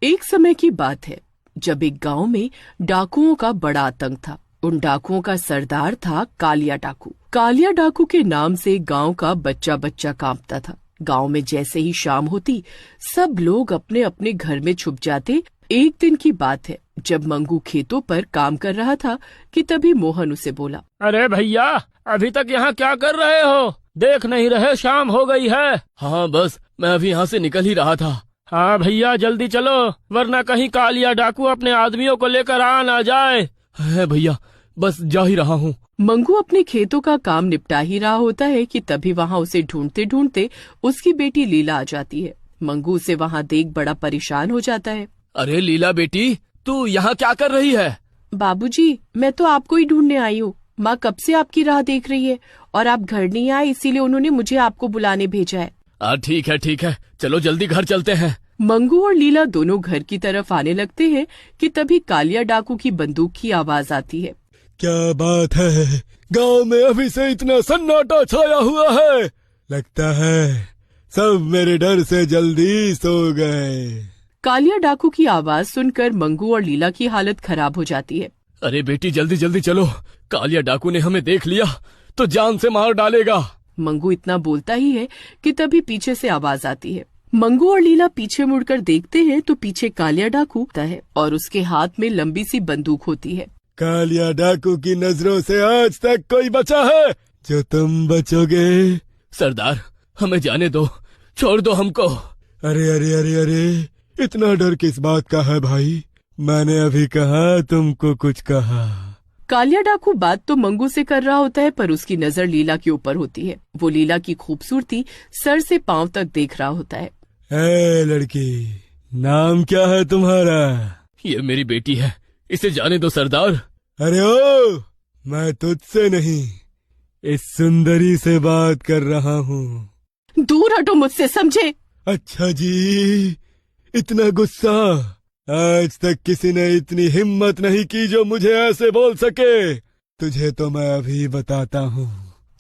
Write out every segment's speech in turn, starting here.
एक समय की बात है जब एक गांव में डाकुओं का बड़ा आतंक था। उन डाकुओं का सरदार था कालिया डाकू। कालिया डाकू के नाम से गांव का बच्चा बच्चा कांपता था। गांव में जैसे ही शाम होती सब लोग अपने अपने घर में छुप जाते। एक दिन की बात है जब मंगू खेतों पर काम कर रहा था कि तभी मोहन उसे बोला, अरे भैया, अभी तक यहाँ क्या कर रहे हो? देख नहीं रहे शाम हो गई है। हाँ बस मैं अभी यहाँ से निकल ही रहा था। हाँ भैया जल्दी चलो, वरना कहीं कालिया डाकू अपने आदमियों को लेकर आ ना जाए। है भैया, बस जा ही रहा हूँ। मंगू अपने खेतों का काम निपटा ही रहा होता है कि तभी वहाँ उसे ढूंढते ढूंढते उसकी बेटी लीला आ जाती है। मंगू उसे वहाँ देख बड़ा परेशान हो जाता है। अरे लीला बेटी, तू यहाँ क्या कर रही है? बाबूजी, मैं तो आपको ही ढूंढने आई हूँ। माँ कब से आपकी राह देख रही है और आप घर नहीं आए, इसीलिए उन्होंने मुझे आपको बुलाने भेजा है। ठीक है, चलो जल्दी घर चलते हैं। मंगू और लीला दोनों घर की तरफ आने लगते हैं कि तभी कालिया डाकू की बंदूक की आवाज आती है। क्या बात है, गांव में अभी से इतना सन्नाटा छाया हुआ है। लगता है सब मेरे डर से जल्दी सो गए। कालिया डाकू की आवाज सुनकर मंगू और लीला की हालत खराब हो जाती है। अरे बेटी जल्दी जल्दी चलो, कालिया डाकू ने हमें देख लिया तो जान से मार डालेगा। मंगू इतना बोलता ही है कि तभी पीछे से आवाज आती है। मंगू और लीला पीछे मुड़कर देखते हैं तो पीछे कालिया डाकू होता है और उसके हाथ में लंबी सी बंदूक होती है। कालिया डाकू की नजरों से आज तक कोई बचा है जो तुम बचोगे? सरदार, हमें जाने दो, छोड़ दो हमको। अरे अरे अरे अरे, इतना डर किस बात का है भाई? मैंने अभी कहा तुमको कुछ कहा। कालिया डाकू बात तो मंगू से कर रहा होता है पर उसकी नजर लीला के ऊपर होती है। वो लीला की खूबसूरती सर से पांव तक देख रहा होता है। ए लड़की, नाम क्या है तुम्हारा? ये मेरी बेटी है, इसे जाने दो सरदार। अरे ओ, मैं तुझसे नहीं, इस सुंदरी से बात कर रहा हूँ। दूर हटो मुझसे, समझे? अच्छा जी, इतना गुस्सा? आज तक किसी ने इतनी हिम्मत नहीं की जो मुझे ऐसे बोल सके। तुझे तो मैं अभी बताता हूँ।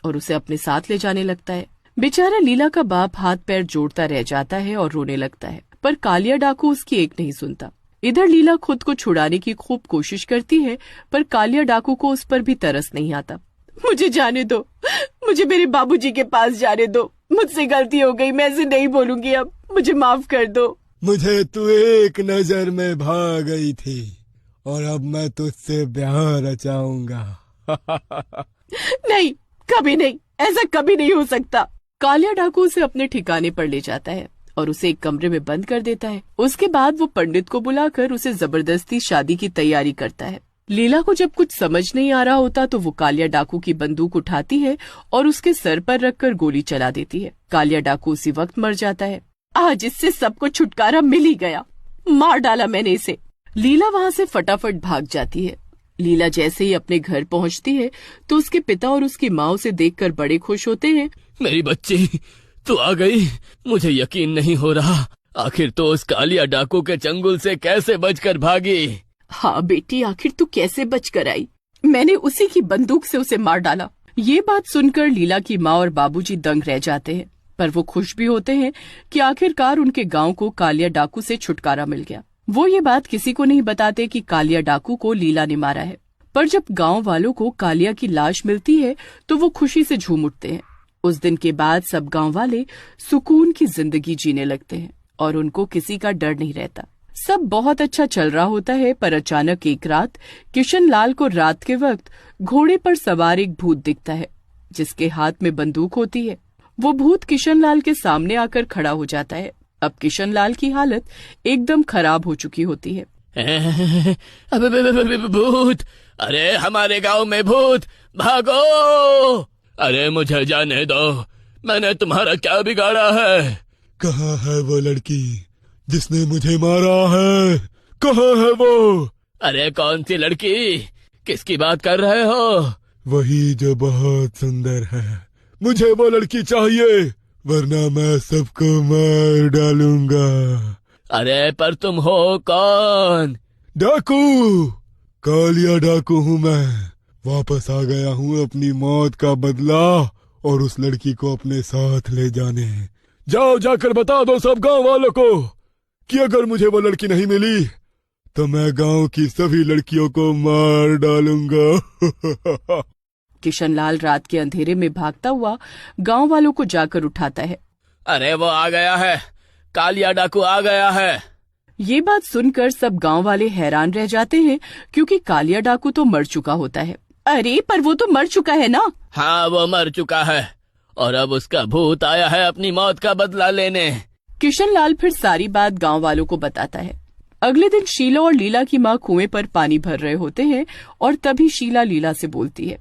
और उसे अपने साथ ले जाने लगता है। बेचारा लीला का बाप हाथ पैर जोड़ता रह जाता है और रोने लगता है, पर कालिया डाकू उसकी एक नहीं सुनता। इधर लीला खुद को छुड़ाने की खूब कोशिश करती है पर कालिया डाकू को उस पर भी तरस नहीं आता। मुझे जाने दो, मुझे मेरे बाबूजी के पास जाने दो। मुझसे गलती हो गई, मैं ऐसे नहीं बोलूंगी अब, मुझे माफ कर दो। मुझे तू एक नजर में भाग गई थी और अब मैं तुझसे ब्याह रचाऊंगा। नहीं, कभी नहीं, ऐसा कभी नहीं हो सकता। कालिया डाकू उसे अपने ठिकाने पर ले जाता है और उसे एक कमरे में बंद कर देता है। उसके बाद वो पंडित को बुलाकर उसे जबरदस्ती शादी की तैयारी करता है। लीला को जब कुछ समझ नहीं आ रहा होता तो वो कालिया डाकू की बंदूक उठाती है और उसके सर पर रखकर गोली चला देती है। कालिया डाकू उसी वक्त मर जाता है। आज इससे सबको छुटकारा मिल ही गया, मार डाला मैंने इसे। लीला वहाँ से फटाफट भाग जाती है। लीला जैसे ही अपने घर पहुँचती है तो उसके पिता और उसकी माँ उसे देखकर बड़े खुश होते हैं। मेरी बच्ची, तू आ गई। मुझे यकीन नहीं हो रहा, आखिर तो उस कालिया डाकू के चंगुल से कैसे बचकर भागी? हाँ बेटी, आखिर तू कैसे बचकर आई? मैंने उसी की बंदूक से उसे मार डाला। ये बात सुनकर लीला की माँ और बाबूजी दंग रह जाते हैं, पर वो खुश भी होते हैं कि आखिरकार उनके गांव को कालिया डाकू से छुटकारा मिल गया। वो ये बात किसी को नहीं बताते कि कालिया डाकू को लीला ने मारा है। पर जब गांव वालों को कालिया की लाश मिलती है तो वो खुशी से झूम उठते हैं। उस दिन के बाद सब गांव वाले सुकून की जिंदगी जीने लगते हैं और उनको किसी का डर नहीं रहता। सब बहुत अच्छा चल रहा होता है, पर अचानक एक रात किशन लाल को रात के वक्त घोड़े पर सवार एक भूत दिखता है जिसके हाथ में बंदूक होती है। वो भूत किशन लाल के सामने आकर खड़ा हो जाता है। अब किशन लाल की हालत एकदम खराब हो चुकी होती है। भूत! अरे हमारे गांव में भूत! भागो! अरे मुझे जाने दो, मैंने तुम्हारा क्या बिगाड़ा है? कहाँ है वो लड़की जिसने मुझे मारा है? कहाँ है वो? अरे कौन सी लड़की? किसकी बात कर रहे हो? वही जो बहुत सुंदर है। मुझे वो लड़की चाहिए, वरना मैं सबको मार डालूंगा। अरे पर तुम हो कौन? डाकू, कालिया डाकू हूँ मैं। वापस आ गया हूँ अपनी मौत का बदला और उस लड़की को अपने साथ ले जाने। जाओ जाकर बता दो सब गांव वालों को कि अगर मुझे वो लड़की नहीं मिली तो मैं गांव की सभी लड़कियों को मार डालूंगा। किशनलाल रात के अंधेरे में भागता हुआ गांव वालों को जाकर उठाता है। अरे वो आ गया है, कालिया डाकू आ गया है। ये बात सुनकर सब गांव वाले हैरान रह जाते हैं, क्योंकि कालिया डाकू तो मर चुका होता है। अरे पर वो तो मर चुका है ना। हाँ, वो मर चुका है और अब उसका भूत आया है अपनी मौत का बदला लेने। किशनलाल फिर सारी बात गांव वालों को बताता है। अगले दिन शीला और लीला की माँ कुएं पर पानी भर रहे होते हैं और तभी शीला लीला से बोलती है,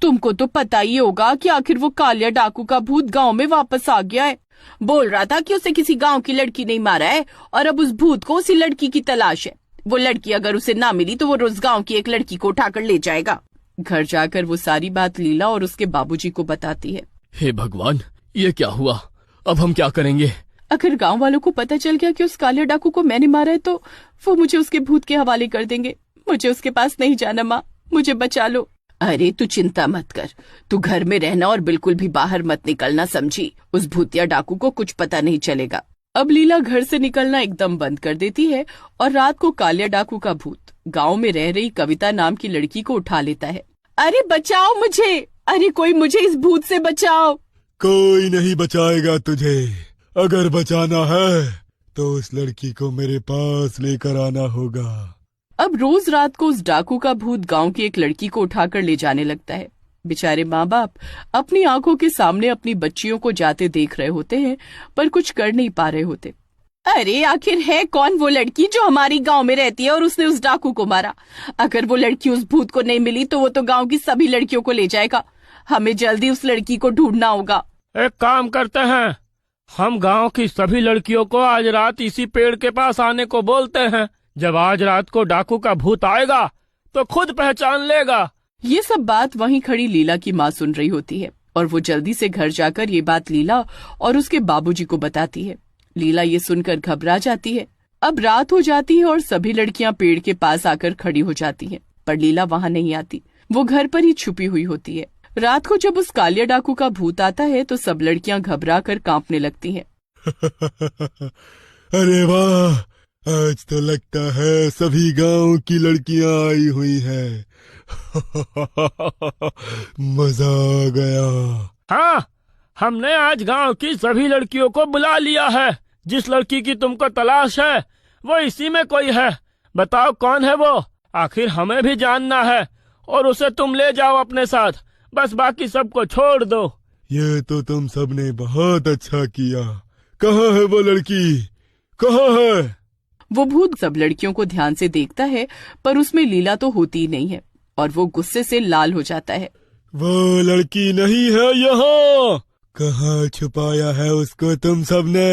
तुमको तो पता ही होगा कि आखिर वो कालिया डाकू का भूत गांव में वापस आ गया है। बोल रहा था कि उसे किसी गांव की लड़की ने मारा है और अब उस भूत को उसी लड़की की तलाश है। वो लड़की अगर उसे ना मिली तो वो रोज गांव की एक लड़की को उठाकर ले जाएगा। घर जाकर वो सारी बात लीला और उसके बाबूजी को बताती है। हे भगवान, ये क्या हुआ? अब हम क्या करेंगे? अगर गांव वालों को पता चल गया कि उस कालिया डाकू को मैंने मारा है तो वो मुझे उसके भूत के हवाले कर देंगे। मुझे उसके पास नहीं जाना माँ, मुझे बचा लो। अरे तू चिंता मत कर, तू घर में रहना और बिल्कुल भी बाहर मत निकलना, समझी? उस भूतिया डाकू को कुछ पता नहीं चलेगा। अब लीला घर से निकलना एकदम बंद कर देती है और रात को कालिया डाकू का भूत गांव में रह रही कविता नाम की लड़की को उठा लेता है। अरे बचाओ मुझे, अरे कोई मुझे इस भूत से बचाओ। कोई नहीं बचाएगा तुझे। अगर बचाना है तो उस लड़की को मेरे पास लेकर आना होगा। अब रोज रात को उस डाकू का भूत गांव की एक लड़की को उठाकर ले जाने लगता है। बेचारे माँ बाप अपनी आंखों के सामने अपनी बच्चियों को जाते देख रहे होते हैं, पर कुछ कर नहीं पा रहे होते। अरे आखिर है कौन वो लड़की जो हमारी गांव में रहती है और उसने उस डाकू को मारा? अगर वो लड़की उस भूत को नहीं मिली तो वो तो गांव की सभी लड़कियों को ले जाएगा। हमें जल्दी उस लड़की को ढूंढना होगा। एक काम करते हैं, हम गांव की सभी लड़कियों को आज रात इसी पेड़ के पास आने को बोलते हैं। जब आज रात को डाकू का भूत आएगा तो खुद पहचान लेगा। ये सब बात वहीं खड़ी लीला की माँ सुन रही होती है और वो जल्दी से घर जाकर ये बात लीला और उसके बाबूजी को बताती है। लीला ये सुनकर घबरा जाती है। अब रात हो जाती है और सभी लड़कियां पेड़ के पास आकर खड़ी हो जाती हैं, पर लीला वहां नहीं आती। वो घर पर ही छुपी हुई होती है। रात को जब उस कालिया डाकू का भूत आता है तो सब लड़कियां घबरा कर कांपने लगती हैं। अरे वाह, आज तो लगता है सभी गांव की लड़कियां आई हुई हैं। मजा आ गया। हाँ, हमने आज गांव की सभी लड़कियों को बुला लिया है। जिस लड़की की तुमको तलाश है वो इसी में कोई है। बताओ कौन है वो? आखिर हमें भी जानना है और उसे तुम ले जाओ अपने साथ। बस बाकी सबको छोड़ दो। ये तो तुम सबने बहुत अच्छा किया। कहाँ है वो लड़की? कहाँ है? वो भूत सब लड़कियों को ध्यान से देखता है, पर उसमें लीला तो होती ही नहीं है और वो गुस्से से लाल हो जाता है। वो लड़की नहीं है यहाँ। कहाँ छुपाया है उसको तुम सबने?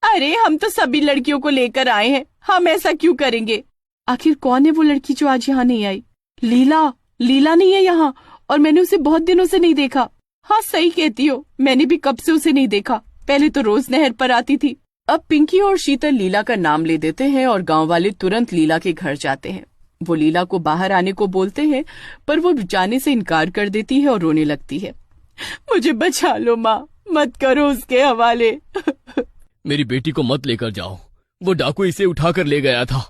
अरे हम तो सभी लड़कियों को लेकर आए हैं, हम ऐसा क्यों करेंगे? आखिर कौन है वो लड़की जो आज यहाँ नहीं आई? लीला नहीं है यहाँ और मैंने उसे बहुत दिनों से नहीं देखा। हाँ सही कहती हो, मैंने भी कब से उसे नहीं देखा। पहले तो रोज नहर पर आती थी। अब पिंकी और शीतल लीला का नाम ले देते हैं और गांव वाले तुरंत लीला के घर जाते हैं। वो लीला को बाहर आने को बोलते हैं, पर वो जाने से इनकार कर देती है और रोने लगती है। मुझे बचा लो माँ, मत करो उसके हवाले। मेरी बेटी को मत लेकर जाओ। वो डाकू इसे उठाकर ले गया था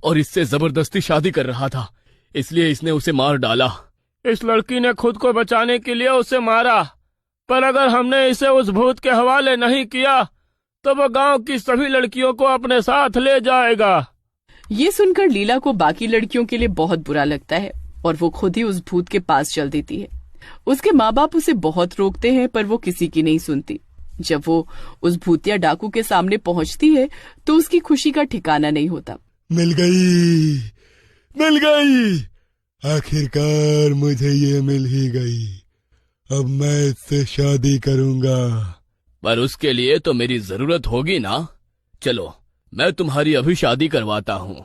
और इससे जबरदस्ती शादी कर रहा था, इसलिए इसने उसे मार डाला। इस लड़की ने खुद को बचाने के लिए उसे मारा, पर अगर हमने इसे उस भूत के हवाले नहीं किया तो वो गांव की सभी लड़कियों को अपने साथ ले जाएगा। ये सुनकर लीला को बाकी लड़कियों के लिए बहुत बुरा लगता है और वो खुद ही उस भूत के पास चल देती है। उसके माँ बाप उसे बहुत रोकते हैं, पर वो किसी की नहीं सुनती। जब वो उस भूतिया डाकू के सामने पहुंचती है तो उसकी खुशी का ठिकाना नहीं होता। मिल गई। आखिरकार मुझे ये मिल ही गई। अब मैं इससे शादी करूंगा। पर उसके लिए तो मेरी जरूरत होगी ना। चलो मैं तुम्हारी अभी शादी करवाता हूँ।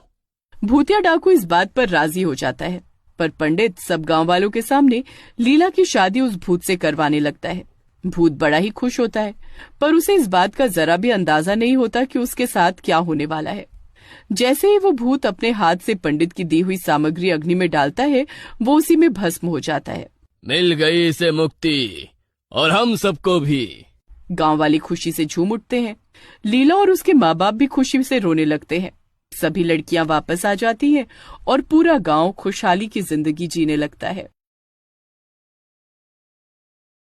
भूतिया डाकू इस बात पर राजी हो जाता है, पर पंडित सब गांव वालों के सामने लीला की शादी उस भूत से करवाने लगता है। भूत बड़ा ही खुश होता है, पर उसे इस बात का जरा भी अंदाजा नहीं होता कि उसके साथ क्या होने वाला है। जैसे ही वो भूत अपने हाथ से पंडित की दी हुई सामग्री अग्नि में डालता है, वो उसी में भस्म हो जाता है। मिल गई इसे मुक्ति और हम सबको भी। गांव वाले खुशी से झूम उठते हैं। लीला और उसके माँ बाप भी खुशी से रोने लगते हैं। सभी लड़कियां वापस आ जाती हैं और पूरा गांव खुशहाली की जिंदगी जीने लगता है।